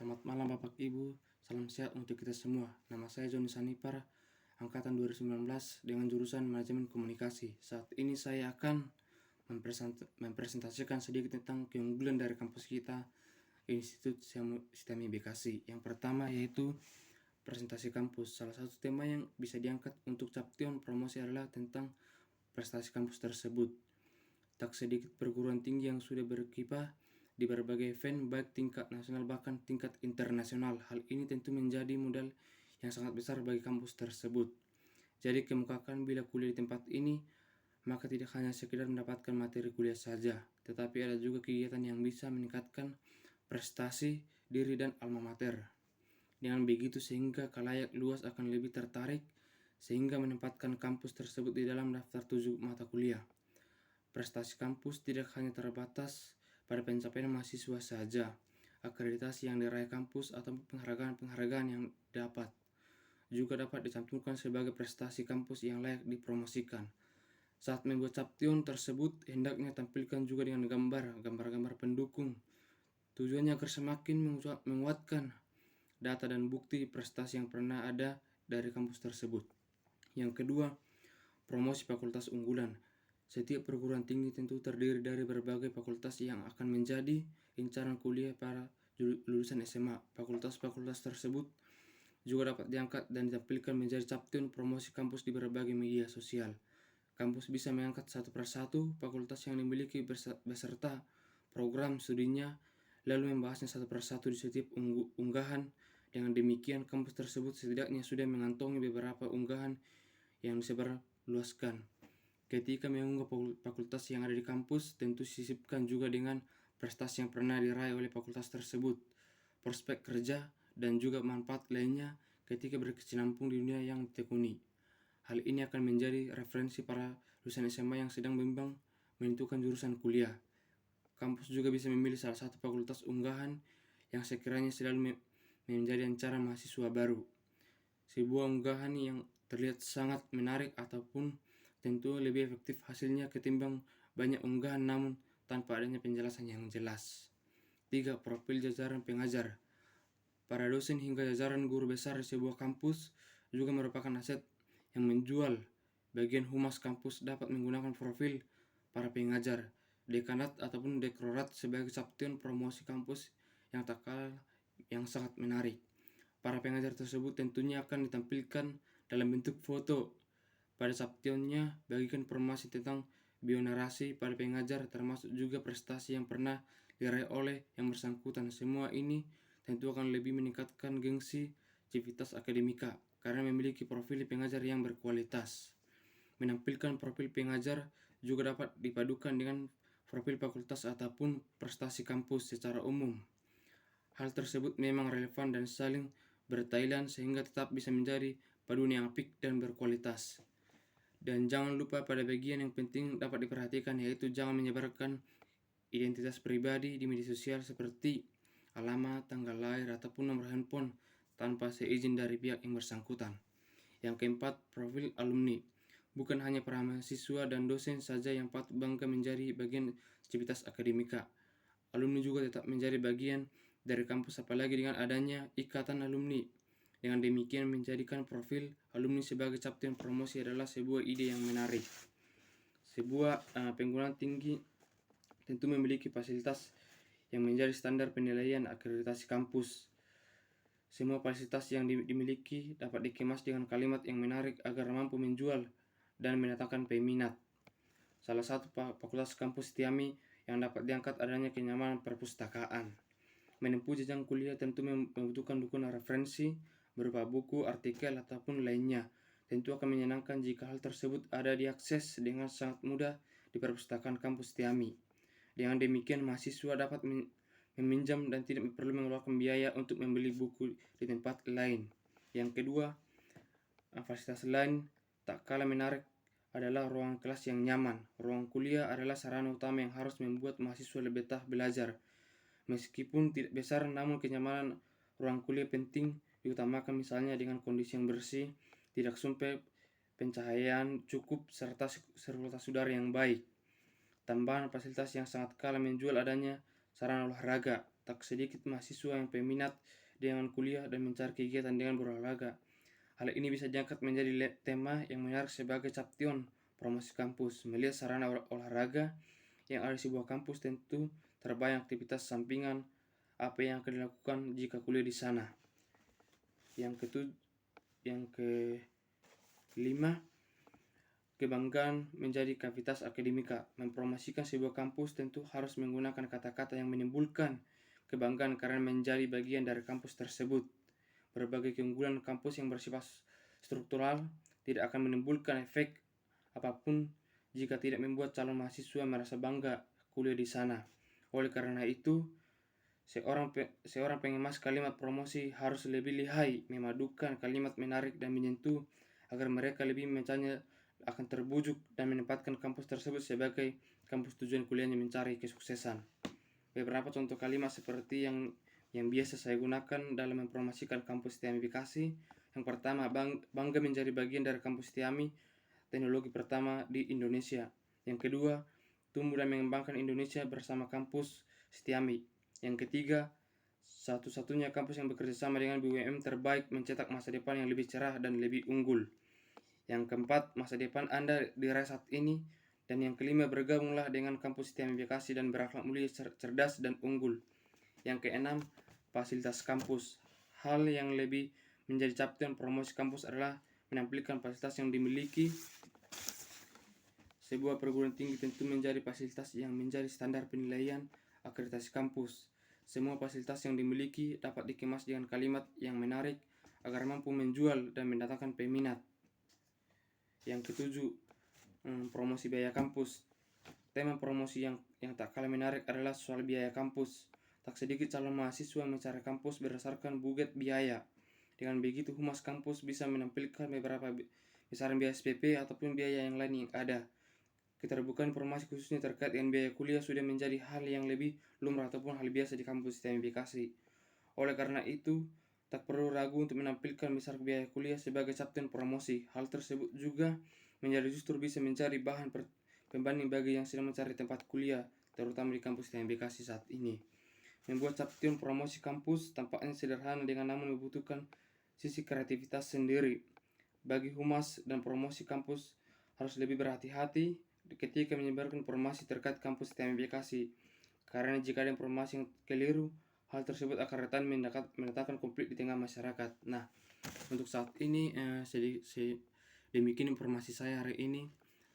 Selamat malam Bapak Ibu, salam sehat untuk kita semua. Nama saya Joni Sanipar, angkatan 2019 dengan jurusan Manajemen Komunikasi. Saat ini saya akan mempresentasikan sedikit tentang keunggulan dari kampus kita, Institut Sistemi Bekasi. Yang pertama yaitu presentasi kampus. Salah satu tema yang bisa diangkat untuk Caption promosi adalah tentang prestasi kampus tersebut. Tak sedikit perguruan tinggi yang sudah berkiprah di berbagai event baik tingkat nasional bahkan tingkat internasional. Hal ini tentu menjadi modal yang sangat besar bagi kampus tersebut. Jadi kemukakan bila kuliah di tempat ini, maka tidak hanya sekedar mendapatkan materi kuliah saja, tetapi ada juga kegiatan yang bisa meningkatkan prestasi diri dan alma mater. Dengan begitu sehingga khalayak luas akan lebih tertarik sehingga menempatkan kampus tersebut di dalam daftar 7 mata kuliah. Prestasi kampus tidak hanya terbatas pada pencapaian mahasiswa saja. Akreditasi yang diraih kampus atau penghargaan-penghargaan yang dapat juga dapat dicantumkan sebagai prestasi kampus yang layak dipromosikan. Saat membuat Caption tersebut, hendaknya tampilkan juga dengan gambar-gambar pendukung. Tujuannya agar semakin menguatkan data dan bukti prestasi yang pernah ada dari kampus tersebut. Yang kedua, promosi fakultas unggulan. Setiap perguruan tinggi tentu terdiri dari berbagai fakultas yang akan menjadi incaran kuliah para lulusan SMA. Fakultas-fakultas tersebut juga dapat diangkat dan ditampilkan menjadi Caption promosi kampus di berbagai media sosial. Kampus bisa mengangkat satu persatu fakultas yang dimiliki beserta program studinya, lalu membahasnya satu persatu di setiap unggahan. Dengan demikian, kampus tersebut setidaknya sudah mengantongi beberapa unggahan yang disebarluaskan. Ketika mengunggah fakultas yang ada di kampus, tentu sisipkan juga dengan prestasi yang pernah diraih oleh fakultas tersebut, prospek kerja, dan juga manfaat lainnya ketika berkecimpung di dunia yang ditekuni. Hal ini akan menjadi referensi para lulusan SMA yang sedang bimbang menentukan jurusan kuliah. Kampus juga bisa memilih salah satu fakultas unggahan yang sekiranya selalu menjadi ancaran mahasiswa baru. Sebuah unggahan yang terlihat sangat menarik ataupun tentu lebih efektif hasilnya ketimbang banyak unggahan namun tanpa adanya penjelasan yang jelas. 3. Profil jajaran pengajar. Para dosen hingga jajaran guru besar di sebuah kampus juga merupakan aset yang menjual. Bagian humas kampus dapat menggunakan profil para pengajar, dekanat ataupun dekrorat sebagai Caption promosi kampus yang tak kalah yang sangat menarik. Para pengajar tersebut tentunya akan ditampilkan dalam bentuk foto. Pada Captionnya bagikan informasi tentang bionarasi pada pengajar termasuk juga prestasi yang pernah diraih oleh yang bersangkutan. Semua ini tentu akan lebih meningkatkan gengsi civitas akademika karena memiliki profil pengajar yang berkualitas. Menampilkan profil pengajar juga dapat dipadukan dengan profil fakultas ataupun prestasi kampus secara umum. Hal tersebut memang relevan dan saling bertailan sehingga tetap bisa menjadi paduan yang apik dan berkualitas. Dan jangan lupa pada bagian yang penting dapat diperhatikan yaitu jangan menyebarkan identitas pribadi di media sosial seperti alamat, tanggal lahir, ataupun nomor handphone tanpa seizin dari pihak yang bersangkutan. Yang keempat, profil alumni. Bukan hanya para mahasiswa dan dosen saja yang patut bangga menjadi bagian civitas akademika. Alumni juga tetap menjadi bagian dari kampus apalagi dengan adanya ikatan alumni. Dengan demikian menjadikan profil alumni sebagai Caption promosi adalah sebuah ide yang menarik. Sebuah penggunaan tinggi tentu memiliki fasilitas yang menjadi standar penilaian akreditasi kampus. Semua fasilitas yang dimiliki dapat dikemas dengan kalimat yang menarik agar mampu menjual dan mendatangkan peminat. Salah satu fakultas kampus Tiami yang dapat diangkat adanya kenyamanan perpustakaan. Menempuh jenjang kuliah tentu membutuhkan dukungan referensi berupa buku, artikel, ataupun lainnya. Tentu akan menyenangkan jika hal tersebut ada diakses dengan sangat mudah di perpustakaan kampus Tiami. Dengan demikian mahasiswa dapat meminjam dan tidak perlu mengeluarkan biaya untuk membeli buku di tempat lain. Yang kedua, fasilitas lain tak kalah menarik adalah ruang kelas yang nyaman. Ruang kuliah adalah sarana utama yang harus membuat mahasiswa lebih betah belajar. Meskipun tidak besar, namun kenyamanan ruang kuliah penting diutamakan misalnya dengan kondisi yang bersih, tidak sumpek, pencahayaan cukup, serta sirkulasi udara yang baik. Tambahan fasilitas yang sangat kalah menjual adanya sarana olahraga. tak sedikit mahasiswa yang peminat dengan kuliah dan mencari kegiatan dengan berolahraga. Hal ini bisa diangkat menjadi tema yang menarik sebagai caption promosi kampus. Melihat sarana olahraga yang ada di sebuah kampus, tentu terbayang aktivitas sampingan apa yang akan dilakukan jika kuliah di sana. Yang kelima, kebanggaan menjadi aktivitas akademika. Mempromosikan sebuah kampus tentu harus menggunakan kata-kata yang menimbulkan kebanggaan karena menjadi bagian dari kampus tersebut. Berbagai keunggulan kampus yang bersifat struktural tidak akan menimbulkan efek apapun jika tidak membuat calon mahasiswa merasa bangga kuliah di sana. Oleh karena itu, seorang pengemas kalimat promosi harus lebih lihai, memadukan kalimat menarik dan menyentuh agar mereka lebih mencanya akan terbujuk dan menempatkan kampus tersebut sebagai kampus tujuan kuliahnya mencari kesuksesan. Beberapa contoh kalimat seperti yang biasa saya gunakan dalam mempromosikan kampus TIAMI Bekasi. Yang pertama, bangga menjadi bagian dari kampus TIAMI, teknologi pertama di Indonesia. Yang kedua, tumbuh dan mengembangkan Indonesia bersama kampus TIAMI. Yang ketiga, satu-satunya kampus yang bekerja sama dengan BUMN terbaik mencetak masa depan yang lebih cerah dan lebih unggul. Yang keempat, masa depan Anda diraih saat ini. Dan yang kelima, bergabunglah dengan kampus TIAMI Bekasi dan berakhlak mulia, cerdas dan unggul. Yang keenam, fasilitas kampus. Hal yang lebih menjadi caption promosi kampus adalah menampilkan fasilitas yang dimiliki sebuah perguruan tinggi. Tentu menjadi fasilitas yang menjadi standar penilaian akreditasi kampus. Semua fasilitas yang dimiliki dapat dikemas dengan kalimat yang menarik agar mampu menjual dan mendatangkan peminat. Yang ketujuh, promosi biaya kampus. Tema promosi yang tak kalah menarik adalah soal biaya kampus. Tak sedikit calon mahasiswa mencari kampus berdasarkan budget biaya. Dengan begitu, humas kampus bisa menampilkan beberapa besaran biaya SPP ataupun biaya yang lain yang ada. Keterbukaan informasi khususnya terkait dengan biaya kuliah sudah menjadi hal yang lebih lumrah ataupun hal biasa di kampus TIAMI Bekasi. Oleh karena itu, tak perlu ragu untuk menampilkan besar biaya kuliah sebagai caption promosi. Hal tersebut juga justru bisa mencari bahan pembanding bagi yang sedang mencari tempat kuliah, terutama di kampus TIAMI Bekasi saat ini. Membuat caption promosi kampus tampaknya sederhana namun membutuhkan sisi kreativitas sendiri. Bagi humas dan promosi kampus harus lebih berhati-hati ketika menyebarkan informasi terkait kampus TIAMI Bekasi. Karena jika ada informasi yang keliru, hal tersebut akan rentan mendatangkan konflik di tengah masyarakat. Nah, untuk saat ini demikian informasi saya hari ini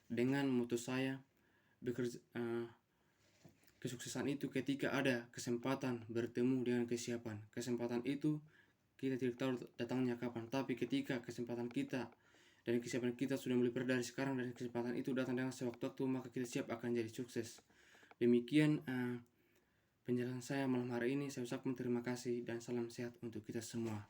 dengan moto saya bekerja. Kesuksesan itu ketika ada kesempatan bertemu dengan kesiapan. Kesempatan itu kita tidak tahu datangnya kapan, tapi ketika kesempatan kita dan kesiapan kita sudah mulai dari sekarang dan kesempatan itu datang dengan sewaktu-waktu, maka kita siap akan jadi sukses. Demikian penjelasan saya malam hari ini. Saya ucapkan terima kasih dan salam sehat untuk kita semua.